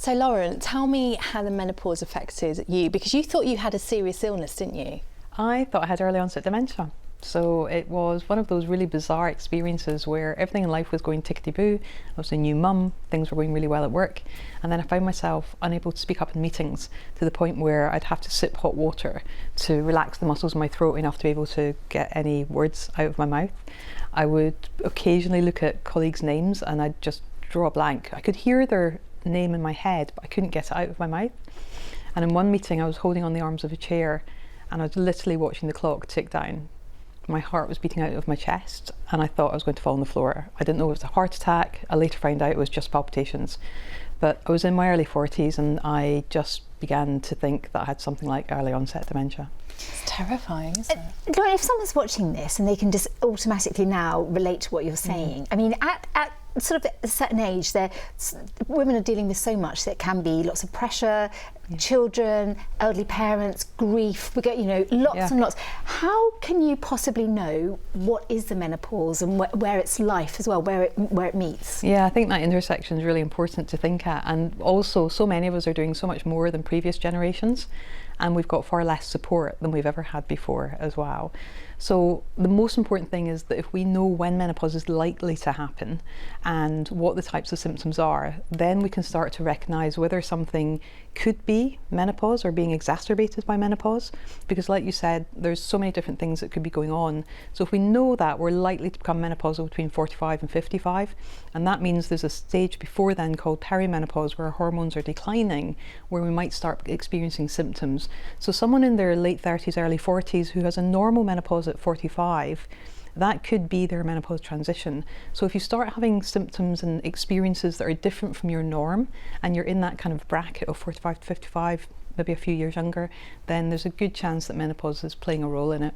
So Lauren, tell me how the menopause affected you, because you thought you had a serious illness, didn't you? I thought I had early onset dementia. So it was one of those really bizarre experiences where everything in life was going tickety-boo. I was a new mum, things were going really well at work, and then I found myself unable to speak up in meetings, to the point where I'd have to sip hot water to relax the muscles in my throat enough to be able to get any words out of my mouth. I would occasionally look at colleagues' names and I'd just draw a blank. I could hear their name in my head, but I couldn't get it out of my mouth. And in one meeting I was holding on the arms of a chair and I was literally watching the clock tick down. My heart was beating out of my chest and I thought I was going to fall on the floor. I didn't know it was a heart attack. I later found out it was just palpitations. But I was in my early 40s and I just began to think that I had something like early onset dementia. It's terrifying, isn't it? Lauren, if someone's watching this and they can just automatically now relate to what you're saying, I mean, at sort of a certain age, women are dealing with so much that can be lots of pressure, children, elderly parents, grief. We get, lots and lots. How can you possibly know what is the menopause and where it's life as well, where it meets? Yeah, I think that intersection is really important to think at, and also so many of us are doing so much more than previous generations, and we've got far less support than we've ever had before as well. So the most important thing is that if we know when menopause is likely to happen and what the types of symptoms are, then we can start to recognise whether something could be menopause or being exacerbated by menopause, because like you said, there's so many different things that could be going on. So if we know that we're likely to become menopausal between 45 and 55, and that means there's a stage before then called perimenopause where our hormones are declining, where we might start experiencing symptoms. So someone in their late 30s, early 40s who has a normal menopause at 45, that could be their menopause transition. So if you start having symptoms and experiences that are different from your norm, and you're in that kind of bracket of 45 to 55, maybe a few years younger, then there's a good chance that menopause is playing a role in it.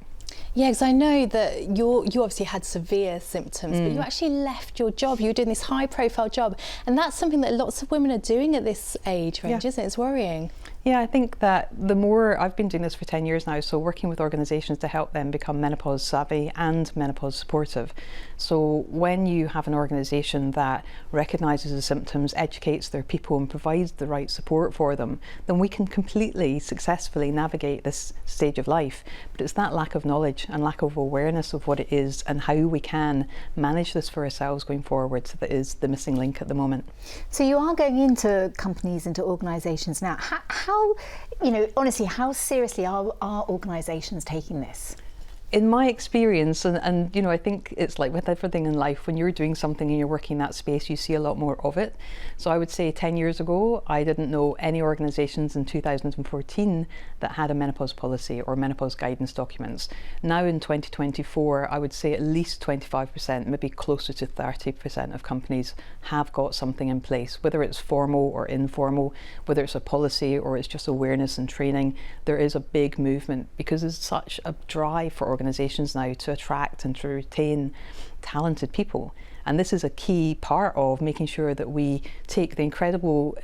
Yeah, because I know that you obviously had severe symptoms, but you actually left your job. You were doing this high-profile job, and that's something that lots of women are doing at this age range, isn't it? It's worrying. Yeah, I think that the more, I've been doing this for 10 years now, so working with organisations to help them become menopause savvy and menopause supportive. So when you have an organisation that recognises the symptoms, educates their people and provides the right support for them, then we can completely successfully navigate this stage of life. But it's that lack of knowledge and lack of awareness of what it is and how we can manage this for ourselves going forward that is the missing link at the moment. So you are going into companies, into organisations now. How honestly, how seriously are organisations taking this? In my experience, and I think it's like with everything in life, when you're doing something and you're working in that space, you see a lot more of it. So I would say 10 years ago, I didn't know any organisations in 2014 that had a menopause policy or menopause guidance documents. Now in 2024, I would say at least 25%, maybe closer to 30% of companies have got something in place, whether it's formal or informal, whether it's a policy or it's just awareness and training. There is a big movement because there's such a drive for organisations now to attract and to retain talented people, and this is a key part of making sure that we take the incredible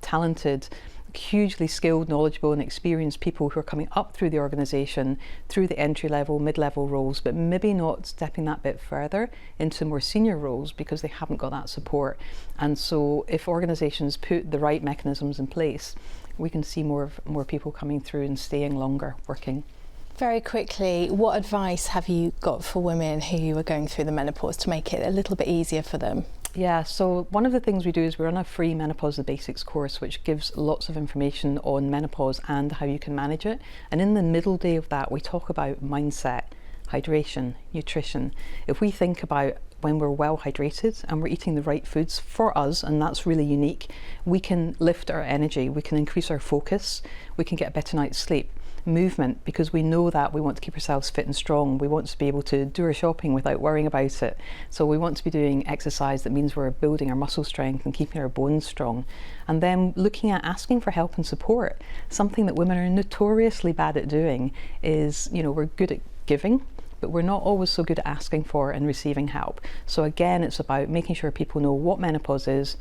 talented, hugely skilled, knowledgeable and experienced people who are coming up through the organisation, through the entry level, mid-level roles, but maybe not stepping that bit further into more senior roles because they haven't got that support. And so if organisations put the right mechanisms in place, we can see more people coming through and staying longer working. Very quickly, what advice have you got for women who are going through the menopause to make it a little bit easier for them? Yeah, so one of the things we do is we run a free Menopause the Basics course, which gives lots of information on menopause and how you can manage it. And in the middle day of that, we talk about mindset, hydration, nutrition. If we think about when we're well hydrated and we're eating the right foods for us, and that's really unique, we can lift our energy, we can increase our focus, we can get a better night's sleep. Movement, because we know that we want to keep ourselves fit and strong. We want to be able to do our shopping without worrying about it. So we want to be doing exercise that means we're building our muscle strength and keeping our bones strong. And then looking at asking for help and support. Something that women are notoriously bad at doing is, we're good at giving, but we're not always so good at asking for and receiving help. So again, it's about making sure people know what menopause is,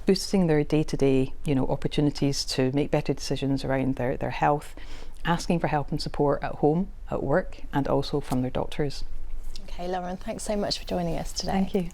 boosting their day-to-day, opportunities to make better decisions around their health, asking for help and support at home, at work, and also from their doctors. Okay, Lauren, thanks so much for joining us today. Thank you.